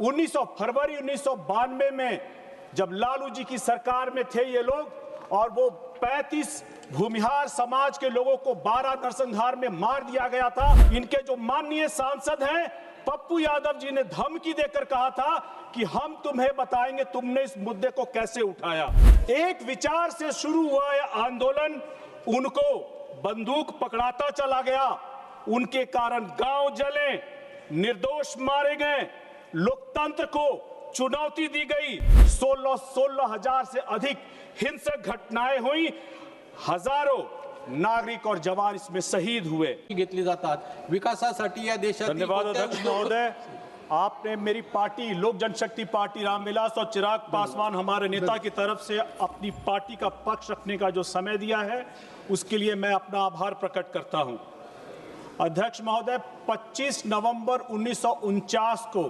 फरवरी 1992 में जब लालू जी की सरकार में थे ये लोग, और वो 35 भूमिहार समाज के लोगों को 12 नरसंहार में मार दिया गया था। इनके जो माननीय सांसद हैं पप्पू यादव जी ने धमकी देकर कहा था कि हम तुम्हें बताएंगे तुमने इस मुद्दे को कैसे उठाया। एक विचार से शुरू हुआ यह आंदोलन उनको बंदूक पकड़ाता चला गया। उनके कारण गांव जले, निर्दोष मारे गए, लोकतंत्र को चुनौती दी गई। 16,000 से अधिक हिंसक घटनाएं हुई, हजारों नागरिक और जवान इसमें शहीद हुए। घेतली जातात विकासासाठी या देशात। धन्यवाद अध्यक्ष महोदय, आपने मेरी पार्टी लोक जनशक्ति पार्टी रामविलास और चिराग पासवान हमारे नेता की तरफ से अपनी पार्टी का पक्ष रखने का जो समय दिया है उसके लिए मैं अपना आभार प्रकट करता हूं। अध्यक्ष महोदय, 25 नवंबर 1949 को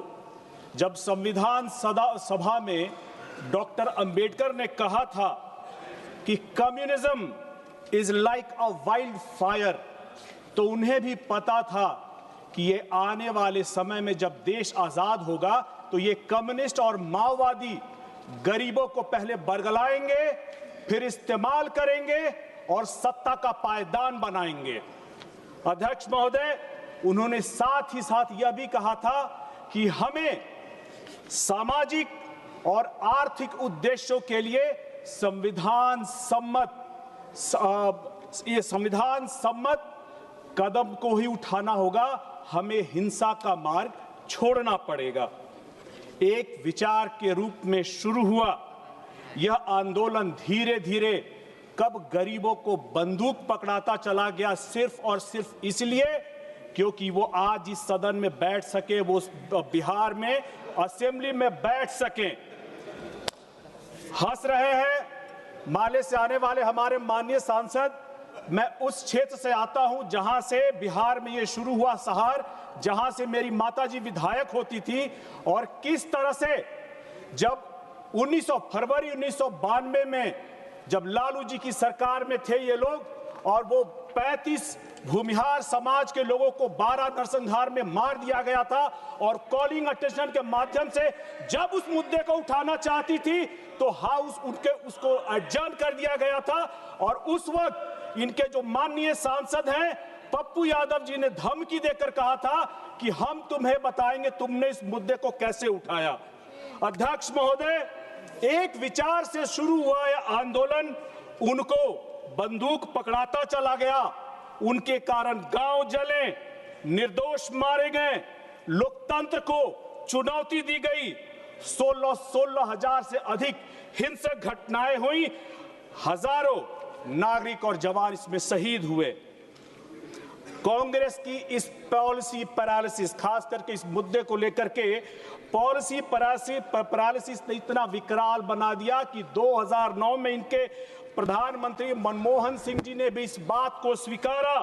जब संविधान सभा में डॉक्टर अंबेडकर ने कहा था कि communism is like a wild fire, तो उन्हें भी पता था कि ये आने वाले समय में जब देश आजाद होगा तो ये कम्युनिस्ट और माओवादी गरीबों को पहले बरगलाएंगे, फिर इस्तेमाल करेंगे और सत्ता का पायदान बनाएंगे। अध्यक्ष महोदय, उन्होंने साथ ही साथ यह भी कहा था कि हमें सामाजिक और आर्थिक उद्देश्यों के लिए संविधान सम्मत कदम को ही उठाना होगा, हमें हिंसा का मार्ग छोड़ना पड़ेगा। एक विचार के रूप में शुरू हुआ यह आंदोलन धीरे धीरे कब गरीबों को बंदूक पकड़ाता चला गया, सिर्फ और सिर्फ इसलिए क्योंकि वो आज इस सदन में बैठ सके, वो बिहार में असेंबली में बैठ सके। हंस रहे हैं माले से आने वाले हमारे माननीय सांसद। मैं उस क्षेत्र से आता हूं जहां से बिहार में ये शुरू हुआ सहार, जहां से मेरी माताजी विधायक होती थी, और किस तरह से जब फरवरी 1992 में जब लालू जी की सरकार में थे ये लोग, और वो 35 भूमिहार समाज के लोगों को 12 नरसंहार में मार दिया गया था, और कॉलिंग अटेंशन के माध्यम से जब उस मुद्दे को उठाना चाहती थी तो हाउस उसको एडजर्न कर दिया गया था। और उस वक्त इनके जो माननीय सांसद हैं पप्पू यादव जी ने धमकी देकर कहा था कि हम तुम्हें बताएंगे तुमने इस मुद्दे को कैसे उठाया। अध्यक्ष महोदय, एक विचार से शुरू हुआ यह आंदोलन उनको बंदूक पकड़ाता चला गया। उनके कारण गांव जले, निर्दोष मारे गए, लोकतंत्र को चुनौती दी गई। 16,000 से अधिक हिंसक घटनाएं हुई, हजारों नागरिक और जवान इसमें शहीद हुए। कांग्रेस की इस पॉलिसी पैरालिसिस, खास करके इस मुद्दे को लेकर के पॉलिसी पैरालिसिस ने इतना विकराल बना दिया कि 2009 में इनके प्रधानमंत्री मनमोहन सिंह जी ने भी इस बात को स्वीकारा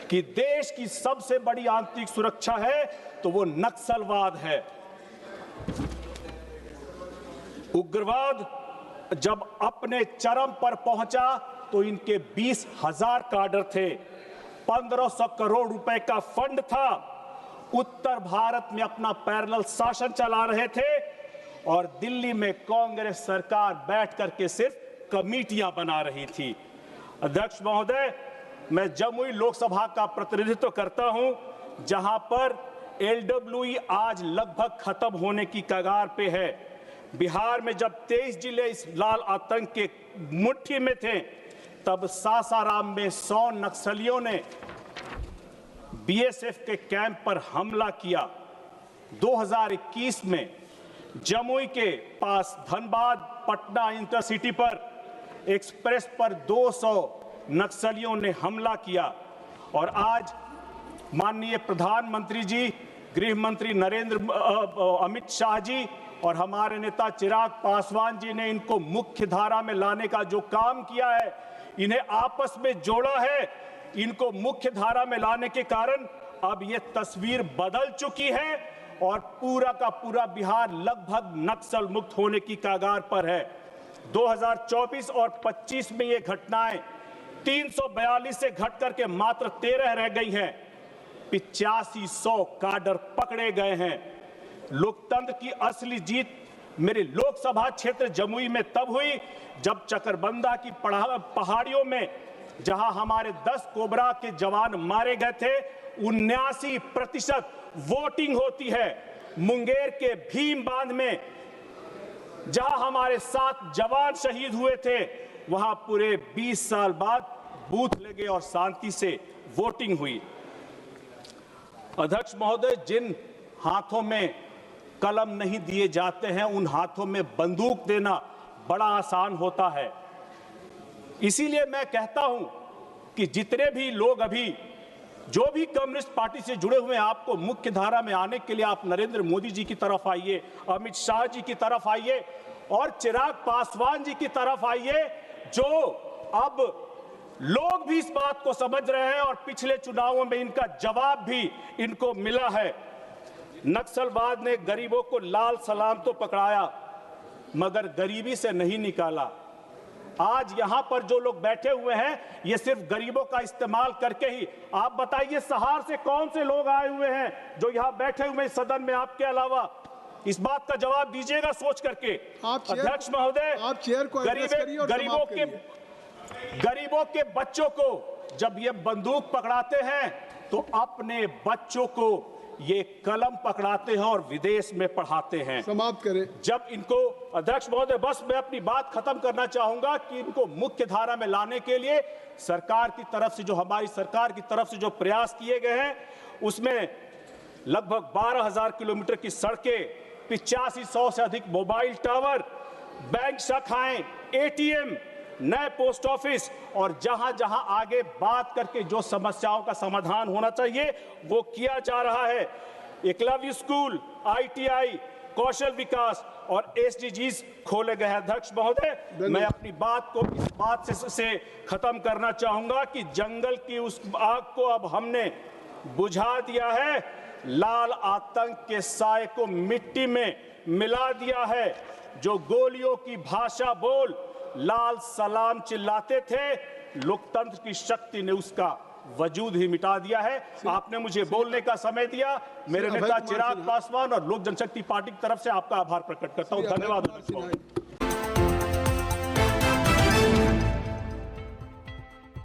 कि देश की सबसे बड़ी आंतरिक सुरक्षा है तो वो नक्सलवाद है। उग्रवाद जब अपने चरम पर पहुंचा तो इनके 20,000 काडर थे, 1500 करोड़ रुपए का फंड था, उत्तर भारत में अपना पैरेलल शासन चला रहे थे, और दिल्ली में कांग्रेस सरकार बैठ करके सिर्फ कमेटियां बना रही थी। अध्यक्ष महोदय, मैं जमुई लोकसभा का प्रतिनिधित्व करता हूं, जहां पर एलडब्ल्यूई आज लगभग खत्म होने की कगार पे है। बिहार में जब 23 जिले इस लाल आतंक के मुट्ठी में थे, तब सासाराम में 100 नक्सलियों ने बीएसएफ के कैंप पर हमला किया। 2021 में जमुई के पास धनबाद पटना इंटरसिटी पर एक्सप्रेस पर 200 नक्सलियों ने हमला किया, और आज माननीय प्रधानमंत्री जी, गृह मंत्री अमित शाह जी और हमारे नेता चिराग पासवान जी ने इनको मुख्य धारा में लाने का जो काम किया है, इन्हें आपस में जोड़ा है। इनको मुख्य धारा में लाने के कारण अब ये तस्वीर बदल चुकी है और पूरा का पूरा बिहार लगभग नक्सल मुक्त होने की कगार पर है। 2024 और 25 में ये घटनाएं 342 से घट करके मात्र 13 रह गई हैं। 8500 काडर पकड़े गए हैं। लोकतंत्र की असली जीत मेरे लोकसभा क्षेत्र जमुई में तब हुई जब चकरबंदा की पहाड़ियों में जहां हमारे 10 कोबरा के जवान मारे गए थे 79% वोटिंग होती है। मुंगेर के भीम बांध में जहां हमारे 7 जवान शहीद हुए थे वहां पूरे 20 साल बाद बूथ लगे और शांति से वोटिंग हुई। अध्यक्ष महोदय, जिन हाथों में कलम नहीं दिए जाते हैं उन हाथों में बंदूक देना बड़ा आसान होता है। इसीलिए मैं कहता हूं कि जितने भी लोग अभी जो भी कम्युनिस्ट पार्टी से जुड़े हुए हैं, आपको मुख्य धारा में आने के लिए आप नरेंद्र मोदी जी की तरफ आइए, अमित शाह जी की तरफ आइए और चिराग पासवान जी की तरफ आइए, जो अब लोग भी इस बात को समझ रहे हैं और पिछले चुनावों में इनका जवाब भी इनको मिला है। नक्सलवाद ने गरीबों को लाल सलाम तो पकड़ाया मगर गरीबी से नहीं निकाला। आज यहां पर जो लोग बैठे हुए हैं ये सिर्फ गरीबों का इस्तेमाल करके ही, आप बताइए सहार से कौन से लोग आए हुए हैं जो यहां बैठे हुए सदन में आपके अलावा, इस बात का जवाब दीजिएगा सोच करके। अध्यक्ष महोदय, गरीबों के बच्चों को जब ये बंदूक पकड़ाते हैं तो अपने बच्चों को ये कलम पकड़ाते हैं और विदेश में पढ़ाते हैं। समाप्त करें। जब इनको, अध्यक्ष महोदय बस मैं अपनी बात खत्म करना चाहूंगा कि इनको मुख्य धारा में लाने के लिए सरकार की तरफ से, जो हमारी सरकार की तरफ से जो प्रयास किए गए हैं उसमें लगभग 12,000 किलोमीटर की सड़कें, 8500 से अधिक मोबाइल टावर, बैंक शाखाएं, ATM, नए पोस्ट ऑफिस और जहां जहां आगे बात करके जो समस्याओं का समाधान होना चाहिए वो किया जा रहा है। एकलव्य स्कूल, ITI, कौशल विकास और SDGs खोले गए हैं। अध्यक्ष महोदय, मैं अपनी बात को इस बात से खत्म करना चाहूंगा कि जंगल की उस आग को अब हमने बुझा दिया है, लाल आतंक के साए को मिट्टी में मिला दिया है। जो गोलियों की भाषा बोल लाल सलाम चिल्लाते थे, लोकतंत्र की शक्ति ने उसका वजूद ही मिटा दिया है। आपने मुझे बोलने का समय दिया। मेरे नेता चिराग पासवान और लोक जनशक्ति पार्टी की तरफ से आपका आभार प्रकट करता हूं। धन्यवाद।